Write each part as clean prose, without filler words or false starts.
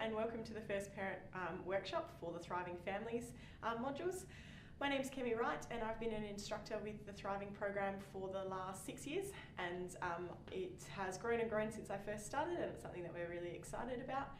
and welcome to the First Parent workshop for the Thriving Families modules. My name is Kemi Wright and I've been an instructor with the Thriving program for the last 6 years, and it has grown and grown since I first started, and it's something that we're really excited about.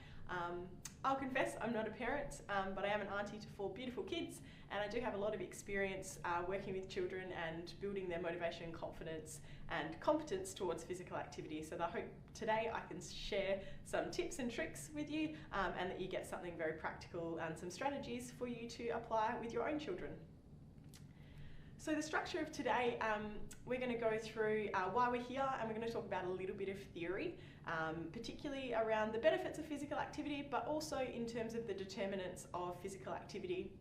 I'll confess I'm not a parent, but I am an auntie to 4 beautiful kids, and I do have a lot of experience working with children and building their motivation, confidence and competence towards physical activity. So I hope today I can share some tips and tricks with you, and that you get something very practical and some strategies for you to apply with your own children. So the structure of today, we're going to go through why we're here, and we're going to talk about a little bit of theory, particularly around the benefits of physical activity, but also in terms of the determinants of physical activity.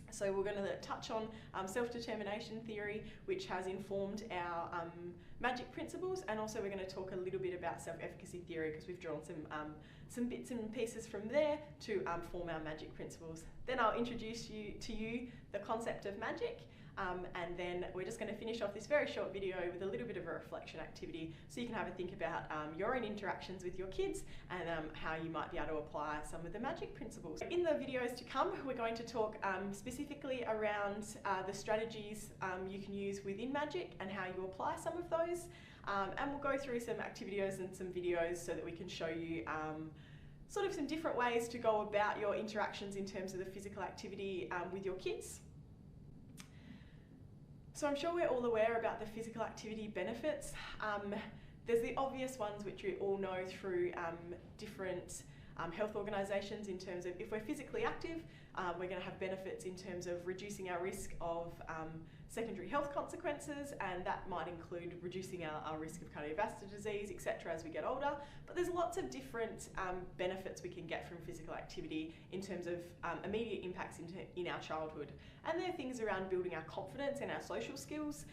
So we're going to touch on self-determination theory, which has informed our magic principles, and also we're going to talk a little bit about self-efficacy theory because we've drawn some bits and pieces from there to form our magic principles. Then I'll introduce to you the concept of magic. And then we're just going to finish off this very short video with a little bit of a reflection activity so you can have a think about your own interactions with your kids and how you might be able to apply some of the magic principles. In the videos to come, we're going to talk specifically around the strategies you can use within magic and how you apply some of those. And we'll go through some activities and some videos so that we can show you sort of some different ways to go about your interactions in terms of the physical activity with your kids. So I'm sure we're all aware about the physical activity benefits. There's the obvious ones which we all know through different health organisations in terms of if we're physically active, we're going to have benefits in terms of reducing our risk of secondary health consequences, and that might include reducing our risk of cardiovascular disease, etc. as we get older. But there's lots of different benefits we can get from physical activity in terms of immediate impacts in our childhood. And there are things around building our confidence and our social skills,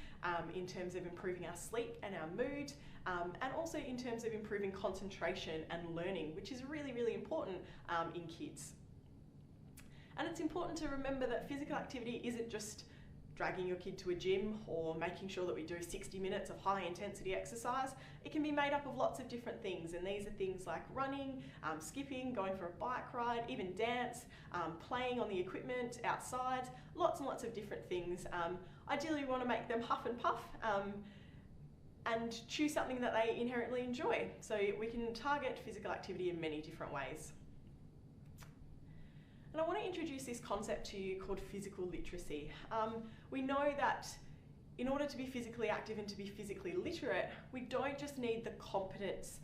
in terms of improving our sleep and our mood, and also in terms of improving concentration and learning, which is really, really important in kids. And it's important to remember that physical activity isn't just dragging your kid to a gym or making sure that we do 60 minutes of high intensity exercise. It can be made up of lots of different things, and these are things like running, skipping, going for a bike ride, even dance, playing on the equipment outside, lots and lots of different things. Ideally we want to make them huff and puff and choose something that they inherently enjoy. So we can target physical activity in many different ways. And I want to introduce this concept to you called physical literacy. We know that in order to be physically active and to be physically literate, we don't just need the competence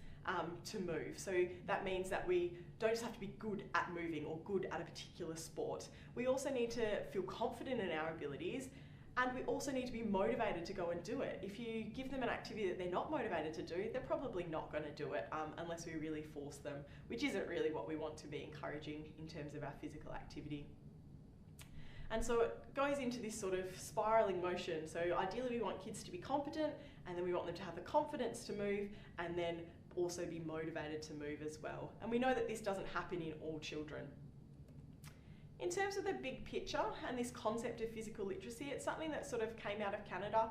to move. So that means that we don't just have to be good at moving or good at a particular sport. We also need to feel confident in our abilities, and we also need to be motivated to go and do it. If you give them an activity that they're not motivated to do, they're probably not going to do it unless we really force them, which isn't really what we want to be encouraging in terms of our physical activity. And so it goes into this sort of spiraling motion. So ideally we want kids to be competent, and then we want them to have the confidence to move, and then also be motivated to move as well. And we know that this doesn't happen in all children. In terms of the big picture and this concept of physical literacy, it's something that sort of came out of Canada,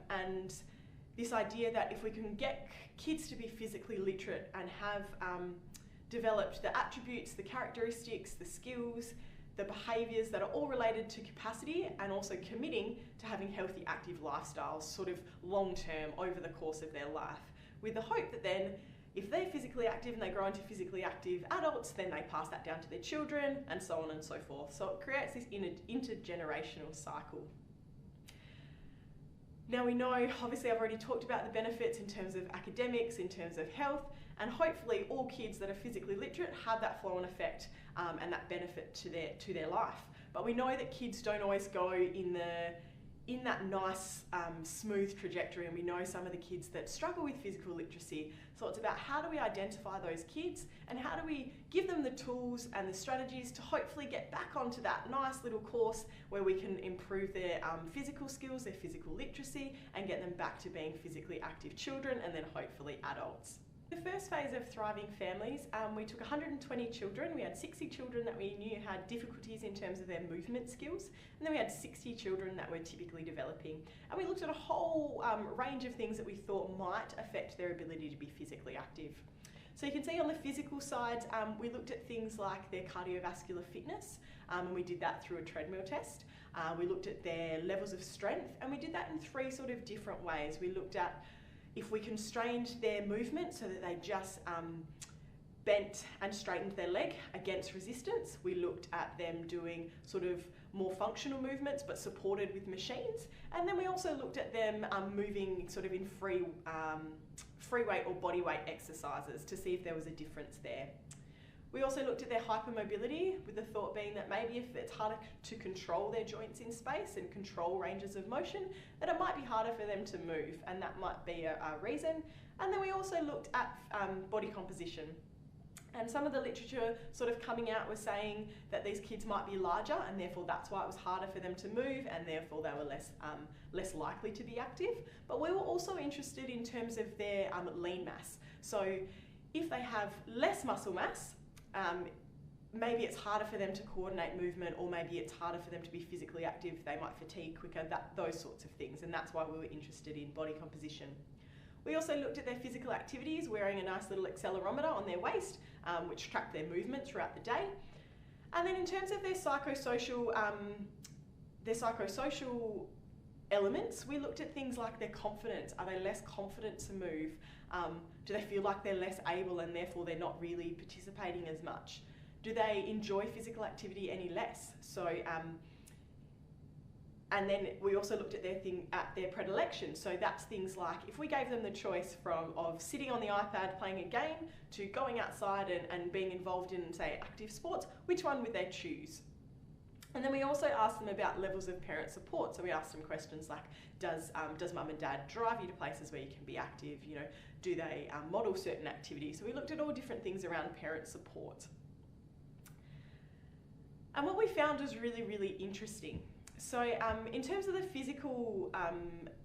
and this idea that if we can get kids to be physically literate and have developed the attributes, the characteristics, the skills, the behaviours that are all related to capacity and also committing to having healthy, active lifestyles sort of long term over the course of their life, with the hope that then if they're physically active and they grow into physically active adults, then they pass that down to their children, and so on and so forth. So it creates this intergenerational cycle. Now we know, obviously I've already talked about the benefits in terms of academics, in terms of health, and hopefully all kids that are physically literate have that flow-on effect and that benefit to their life. But we know that kids don't always go in that nice smooth trajectory, and we know some of the kids that struggle with physical literacy. So it's about how do we identify those kids and how do we give them the tools and the strategies to hopefully get back onto that nice little course where we can improve their physical skills, their physical literacy, and get them back to being physically active children and then hopefully adults. The first phase of Thriving Families, we took 120 children. We had 60 children that we knew had difficulties in terms of their movement skills, and then we had 60 children that were typically developing. And we looked at a whole range of things that we thought might affect their ability to be physically active. So you can see on the physical side, we looked at things like their cardiovascular fitness, and we did that through a treadmill test. We looked at their levels of strength, and we did that in 3 sort of different ways. We looked at if we constrained their movement so that they just bent and straightened their leg against resistance. We looked at them doing sort of more functional movements but supported with machines. And then we also looked at them moving sort of in free weight or body weight exercises to see if there was a difference there. We also looked at their hypermobility, with the thought being that maybe if it's harder to control their joints in space and control ranges of motion, then it might be harder for them to move, and that might be a reason. And then we also looked at body composition. And some of the literature sort of coming out was saying that these kids might be larger, and therefore that's why it was harder for them to move, and therefore they were less likely to be active. But we were also interested in terms of their lean mass. So if they have less muscle mass, maybe it's harder for them to coordinate movement, or maybe it's harder for them to be physically active, they might fatigue quicker, those sorts of things. And that's why we were interested in body composition. We also looked at their physical activities, wearing a nice little accelerometer on their waist, which tracked their movement throughout the day. And then in terms of their psychosocial elements, we looked at things like their confidence. Are they less confident to move? Do they feel like they're less able and therefore they're not really participating as much? Do they enjoy physical activity any less? So, and then we also looked at their predilection. So that's things like if we gave them the choice of sitting on the iPad playing a game to going outside and being involved in, say, active sports, which one would they choose? And then we also asked them about levels of parent support. So we asked them questions like, does mum and dad drive you to places where you can be active? You know, do they model certain activities? So we looked at all different things around parent support. And what we found was really, really interesting. So in terms of the physical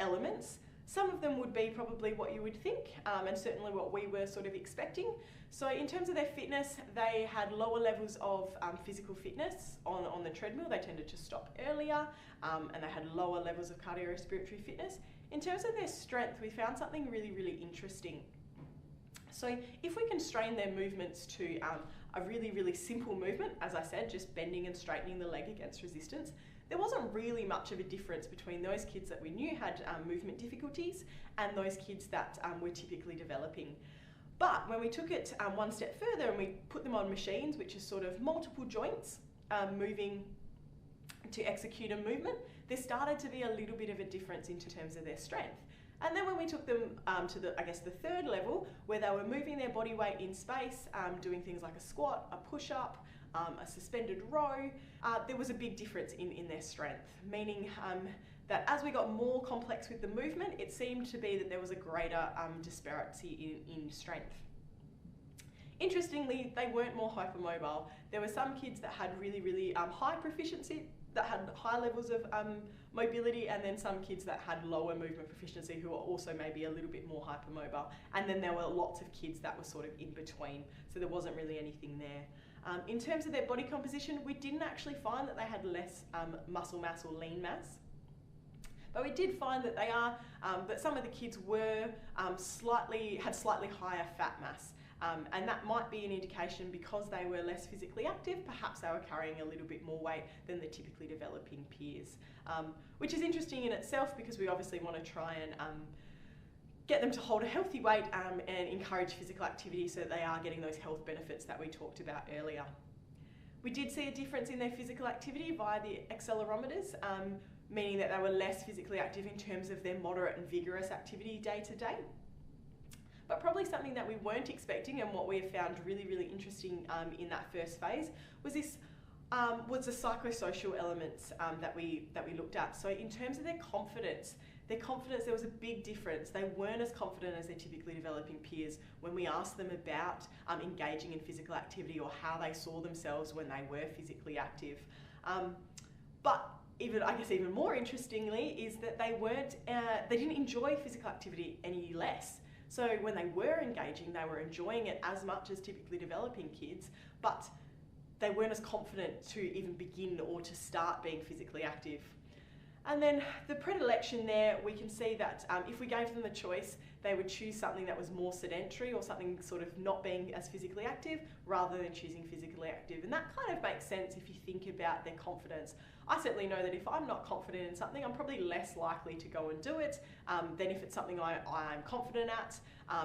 elements, some of them would be probably what you would think, and certainly what we were sort of expecting. So in terms of their fitness, they had lower levels of physical fitness on the treadmill. They tended to stop earlier, and they had lower levels of cardiorespiratory fitness. In terms of their strength, we found something really, really interesting. So if we constrain their movements to a really, really simple movement, as I said, just bending and straightening the leg against resistance, there wasn't really much of a difference between those kids that we knew had movement difficulties and those kids that were typically developing. But when we took it one step further and we put them on machines, which is sort of multiple joints moving to execute a movement, there started to be a little bit of a difference in terms of their strength. And then when we took them to the third level, where they were moving their body weight in space, doing things like a squat, a push-up, a suspended row, there was a big difference in their strength, meaning that as we got more complex with the movement, it seemed to be that there was a greater disparity in strength. Interestingly, they weren't more hypermobile. There were some kids that had really, really high proficiency, that had high levels of mobility, and then some kids that had lower movement proficiency who were also maybe a little bit more hypermobile. And then there were lots of kids that were sort of in between, so there wasn't really anything there. In terms of their body composition, we didn't actually find that they had less muscle mass or lean mass. But we did find that that some of the kids were had slightly higher fat mass. And that might be an indication because they were less physically active, perhaps they were carrying a little bit more weight than the typically developing peers. Which is interesting in itself because we obviously want to try and get them to hold a healthy weight and encourage physical activity so that they are getting those health benefits that we talked about earlier. We did see a difference in their physical activity via the accelerometers, meaning that they were less physically active in terms of their moderate and vigorous activity day to day. But probably something that we weren't expecting, and what we have found really, really interesting in that first phase was the psychosocial elements that we looked at. So in terms of their confidence, there was a big difference. They weren't as confident as their typically developing peers when we asked them about engaging in physical activity or how they saw themselves when they were physically active. But even more interestingly is that they didn't enjoy physical activity any less. So when they were engaging, they were enjoying it as much as typically developing kids, but they weren't as confident to even begin or to start being physically active. And then the predilection there, we can see that if we gave them the choice, they would choose something that was more sedentary or something sort of not being as physically active rather than choosing physically active. And that kind of makes sense if you think about their confidence. I certainly know that if I'm not confident in something, I'm probably less likely to go and do it than if it's something I'm confident at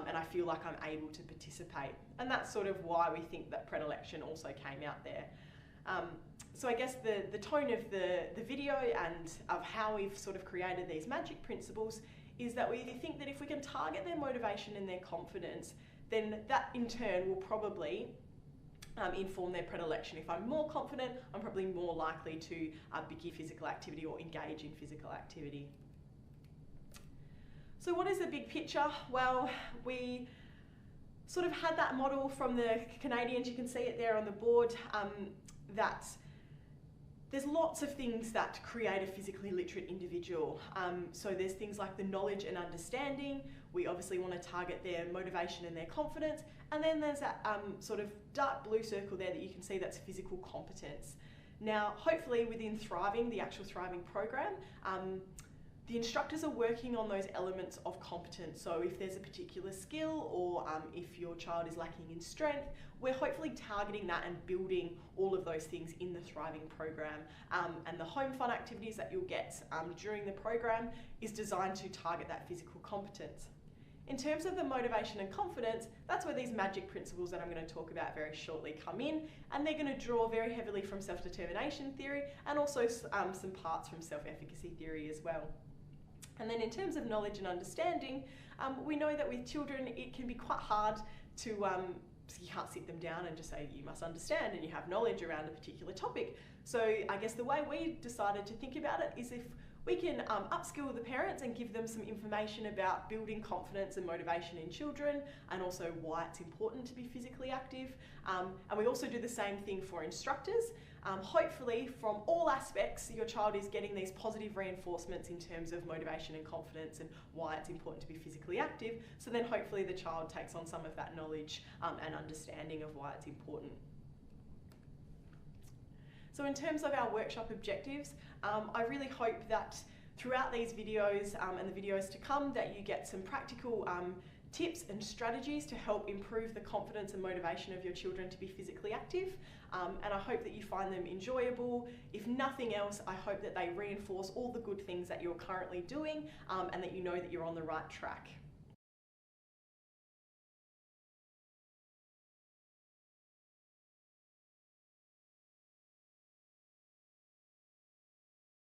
and I feel like I'm able to participate. And that's sort of why we think that predilection also came out there. So I guess the tone of the video and of how we've sort of created these magic principles is that we think that if we can target their motivation and their confidence, then that in turn will probably inform their predilection. If I'm more confident, I'm probably more likely to begin physical activity or engage in physical activity. So what is the big picture? Well, we sort of had that model from the Canadians. You can see it there on the board, that there's lots of things that create a physically literate individual. So there's things like the knowledge and understanding. We obviously want to target their motivation and their confidence. And then there's that sort of dark blue circle there that you can see, that's physical competence. Now, hopefully within Thriving, the actual Thriving program, the instructors are working on those elements of competence. So if there's a particular skill or if your child is lacking in strength, we're hopefully targeting that and building all of those things in the Thriving program. And the home fun activities that you'll get during the program is designed to target that physical competence. In terms of the motivation and confidence, that's where these magic principles that I'm going to talk about very shortly come in, and they're going to draw very heavily from self-determination theory and also some parts from self-efficacy theory as well. And then in terms of knowledge and understanding, we know that with children it can be quite hard to, you can't sit them down and just say you must understand and you have knowledge around a particular topic. So I guess the way we decided to think about it is if we can upskill the parents and give them some information about building confidence and motivation in children, and also why it's important to be physically active. And we also do the same thing for instructors. Hopefully from all aspects your child is getting these positive reinforcements in terms of motivation and confidence and why it's important to be physically active, so then hopefully the child takes on some of that knowledge and understanding of why it's important. So in terms of our workshop objectives, I really hope that throughout these videos and the videos to come that you get some practical tips and strategies to help improve the confidence and motivation of your children to be physically active. And I hope that you find them enjoyable. If nothing else, I hope that they reinforce all the good things that you're currently doing and that you know that you're on the right track.